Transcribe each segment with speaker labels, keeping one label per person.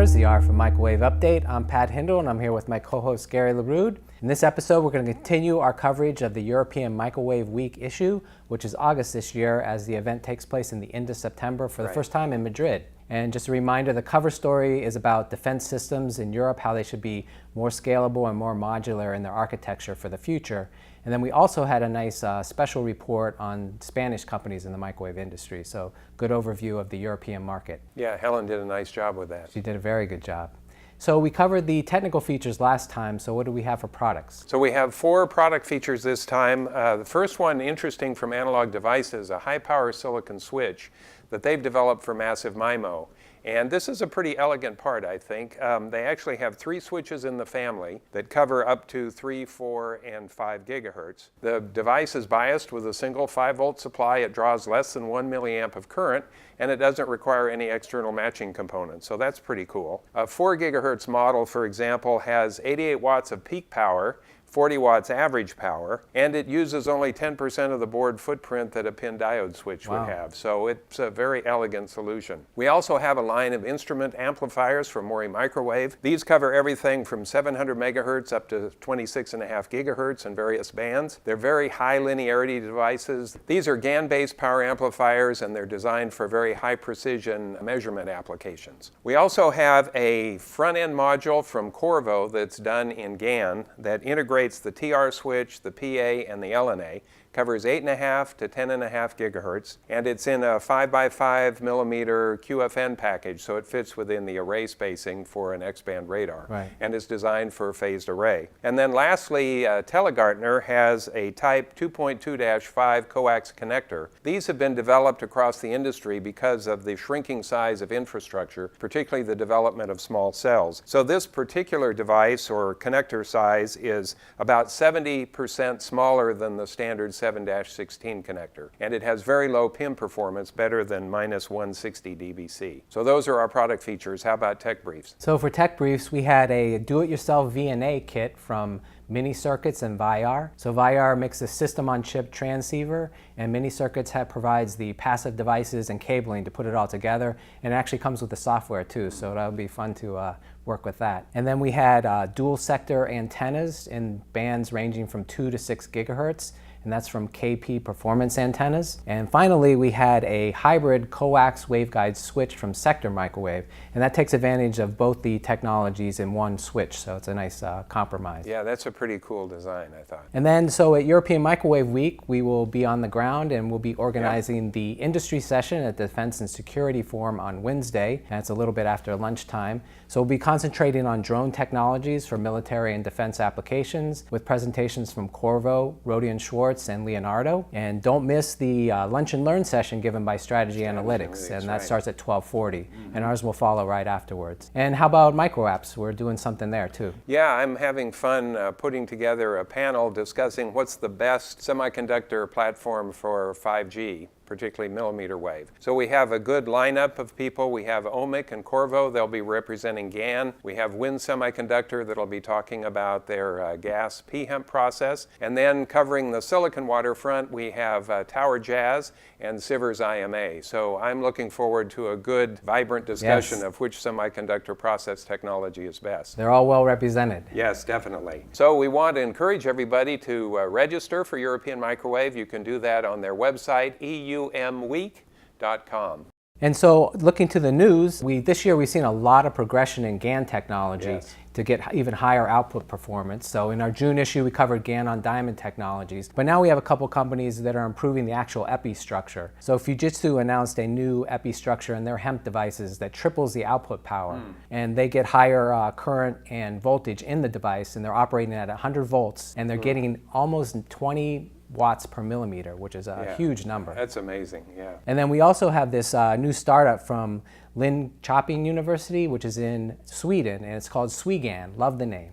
Speaker 1: listeners, the RF Microwave Update. I'm Pat Hindle and I'm here with my co-host Gary LaRude. In this episode, we're going to continue our coverage of the European Microwave Week issue, which is August this year, as the event takes place in the end of September for the first time in Madrid. And just a reminder, the cover story is about defense systems in Europe, how they should be more scalable and more modular in their architecture for the future. And then we also had a nice special report on Spanish companies in the microwave industry. So good overview of the European market.
Speaker 2: Yeah, Helen did a nice job with that.
Speaker 1: She did a very good job. So we covered the technical features last time, so what do we have for products?
Speaker 2: So we have 4 product features this time. The first one, interesting from Analog Devices, a high-power silicon switch that they've developed for massive MIMO. And this is a pretty elegant part, I think. They actually have 3 switches in the family that cover up to 3, 4, and 5 gigahertz. The device is biased with a single 5-volt supply. It draws less than 1 milliamp of current, and it doesn't require any external matching components. So that's pretty cool. A 4 gigahertz model, for example, has 88 watts of peak power, 40 watts average power, and it uses only 10% of the board footprint that a pin diode switch would have. So it's a very elegant solution. We also have a line of instrument amplifiers from Mori Microwave. These cover everything from 700 megahertz up to 26.5 gigahertz in various bands. They're very high linearity devices. These are GaN-based power amplifiers, and they're designed for very high precision measurement applications. We also have a front-end module from Qorvo that's done in GaN that integrates the TR switch, the PA, and the LNA, covers 8.5 to 10.5 gigahertz, and it's in a 5x5 millimeter QFN package, so it fits within the array spacing for an X-band radar, and is designed for a phased array. And then lastly, Telegartner has a Type 2.2-5 coax connector. These have been developed across the industry because of the shrinking size of infrastructure, particularly the development of small cells. So this particular device or connector size is about 70% smaller than the standard 7-16 connector, and it has very low pin performance, better than minus 160 dBc. So those are our product features. How about tech briefs?
Speaker 1: So for tech briefs, we had a do-it-yourself VNA kit from Mini Circuits and Viyar. So Viyar makes a system-on-chip transceiver, and Mini Circuits provides the passive devices and cabling to put it all together, and it actually comes with the software too, so that'll be fun to work with that. And then we had dual sector antennas in bands ranging from 2 to 6 gigahertz, and that's from KP Performance Antennas. And finally, we had a hybrid coax waveguide switch from Sector Microwave, and that takes advantage of both the technologies in one switch, so it's a nice compromise.
Speaker 2: Yeah, that's a pretty cool design, I thought.
Speaker 1: And then, so at European Microwave Week, we will be on the ground and we'll be organizing the industry session at the Defense and Security Forum on Wednesday, and it's a little bit after lunchtime. So we'll be concentrating on drone technologies for military and defense applications with presentations from Qorvo, Rohde & Schwarz, and Leonardo. And don't miss the Lunch and Learn session given by Strategy Analytics, and that starts at 12:40, and ours will follow right afterwards. And how about micro apps? We're doing something there too.
Speaker 2: Yeah, I'm having fun putting together a panel discussing what's the best semiconductor platform for 5G, particularly millimeter wave. So we have a good lineup of people. We have OMIC and Qorvo. They'll be representing GaN. We have Win Semiconductor that'll be talking about their gas PHEMT process. And then covering the silicon waterfront, we have Tower Jazz and Sivers IMA. So I'm looking forward to a good, vibrant discussion of which semiconductor process technology is best.
Speaker 1: They're all well represented.
Speaker 2: Yes, definitely. So we want to encourage everybody to register for European Microwave. You can do that on their website, eumweek.com.
Speaker 1: And so looking to the news, this year we've seen a lot of progression in GaN technology to get even higher output performance. So in our June issue, we covered GaN on diamond technologies, but now we have a couple companies that are improving the actual epi structure. So Fujitsu announced a new epi structure in their HEMT devices that triples the output power, and they get higher current and voltage in the device, and they're operating at 100 volts, and they're getting almost 20 watts per millimeter, which is a huge number.
Speaker 2: That's amazing,
Speaker 1: And then we also have this new startup from Linköping University, which is in Sweden, and it's called Swegan. Love the name.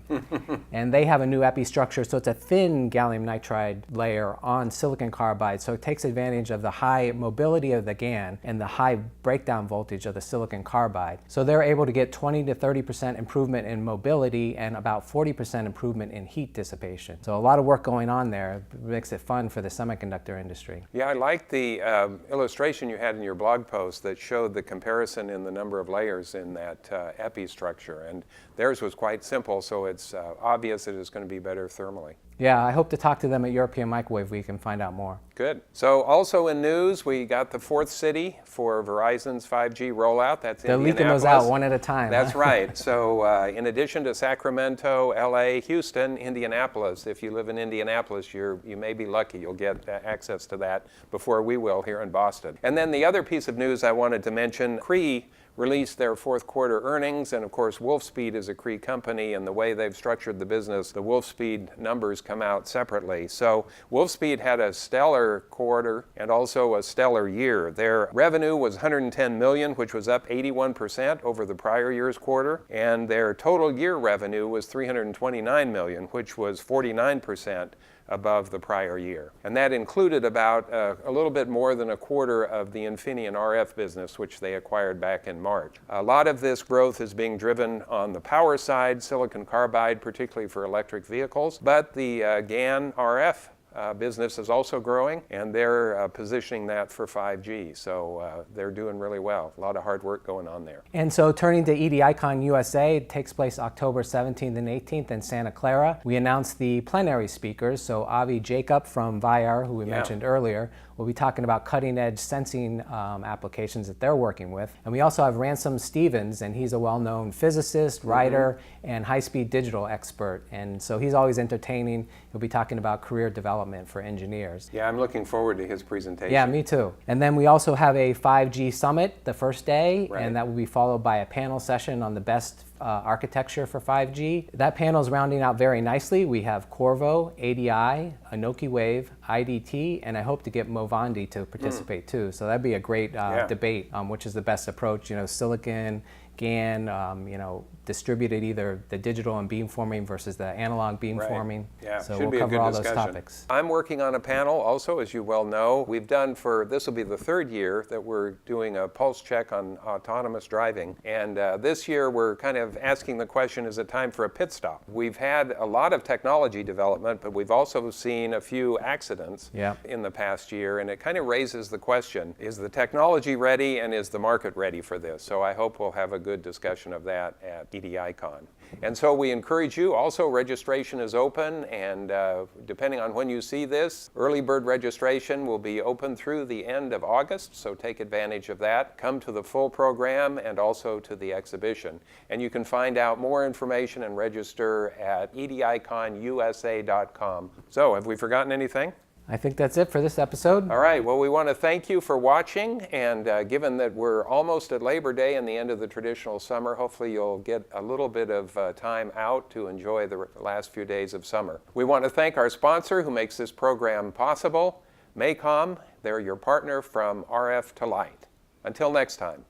Speaker 1: And they have a new epi structure, so it's a thin gallium nitride layer on silicon carbide, so it takes advantage of the high mobility of the GaN and the high breakdown voltage of the silicon carbide. So they're able to get 20 to 30% improvement in mobility and about 40% improvement in heat dissipation. So a lot of work going on there. It makes it fun for the semiconductor industry.
Speaker 2: Yeah, I like the illustration you had in your blog post that showed the comparison reduction in the number of layers in that epi structure. And theirs was quite simple, so it's obvious that it's going to be better thermally.
Speaker 1: Yeah, I hope to talk to them at European Microwave Week and find out more.
Speaker 2: Good. So also in news, we got the fourth city for Verizon's 5G rollout. That's
Speaker 1: They're
Speaker 2: Indianapolis.
Speaker 1: leaking those out one at a time.
Speaker 2: That's right. So in addition to Sacramento, LA, Houston, Indianapolis, if you live in Indianapolis, you may be lucky. You'll get access to that before we will here in Boston. And then the other piece of news I wanted to mention, Cree released their fourth quarter earnings, and of course Wolfspeed is a Cree company, and the way they've structured the business, the Wolfspeed numbers come out separately. So Wolfspeed had a stellar quarter and also a stellar year. Their revenue was $110 million, which was up 81% over the prior year's quarter, and their total year revenue was $329 million, which was 49% above the prior year. And that included about a little bit more than a quarter of the Infineon RF business, which they acquired back in March. A lot of this growth is being driven on the power side, silicon carbide, particularly for electric vehicles, but the GaN RF business is also growing, and they're positioning that for 5G. So they're doing really well. A lot of hard work going on there.
Speaker 1: And so turning to EDICon USA, it takes place October 17th and 18th in Santa Clara. We announced the plenary speakers. So Avi Jacob from Vayar, who we mentioned earlier, will be talking about cutting-edge sensing applications that they're working with. And we also have Ransom Stevens, and he's a well-known physicist, writer, and high-speed digital expert. And so he's always entertaining. He'll be talking about career development for engineers.
Speaker 2: Yeah, I'm looking forward to his presentation.
Speaker 1: Yeah, me too. And then we also have a 5G summit the first day,
Speaker 2: Right.
Speaker 1: and that will be followed by a panel session on the best architecture for 5G. That panel is rounding out very nicely. We have Qorvo, ADI, Anokiwave, IDT, and I hope to get Movandi to participate too. So that'd be a great debate on which is the best approach. You know, silicon, GaN, distributed either the digital and beamforming versus the analog beamforming.
Speaker 2: Yeah,
Speaker 1: so
Speaker 2: should
Speaker 1: we'll
Speaker 2: be a
Speaker 1: cover
Speaker 2: good
Speaker 1: all
Speaker 2: discussion.
Speaker 1: those topics.
Speaker 2: I'm working on a panel also, as you well know. We've done this will be the third year that we're doing a pulse check on autonomous driving. And this year we're kind of asking the question, is it time for a pit stop? We've had a lot of technology development, but we've also seen a few accidents in the past year. And it kind of raises the question, is the technology ready and is the market ready for this? So I hope we'll have a good discussion of that at EDICon. And so we encourage you, also registration is open, and depending on when you see this, early bird registration will be open through the end of August, so take advantage of that. Come to the full program and also to the exhibition. And you can find out more information and register at ediconusa.com. So have we forgotten anything?
Speaker 1: I think that's it for this episode.
Speaker 2: All right, well, we want to thank you for watching, and given that we're almost at Labor Day and the end of the traditional summer, hopefully you'll get a little bit of time out to enjoy the last few days of summer. We want to thank our sponsor who makes this program possible, MACOM. They're your partner from RF to Light. Until next time.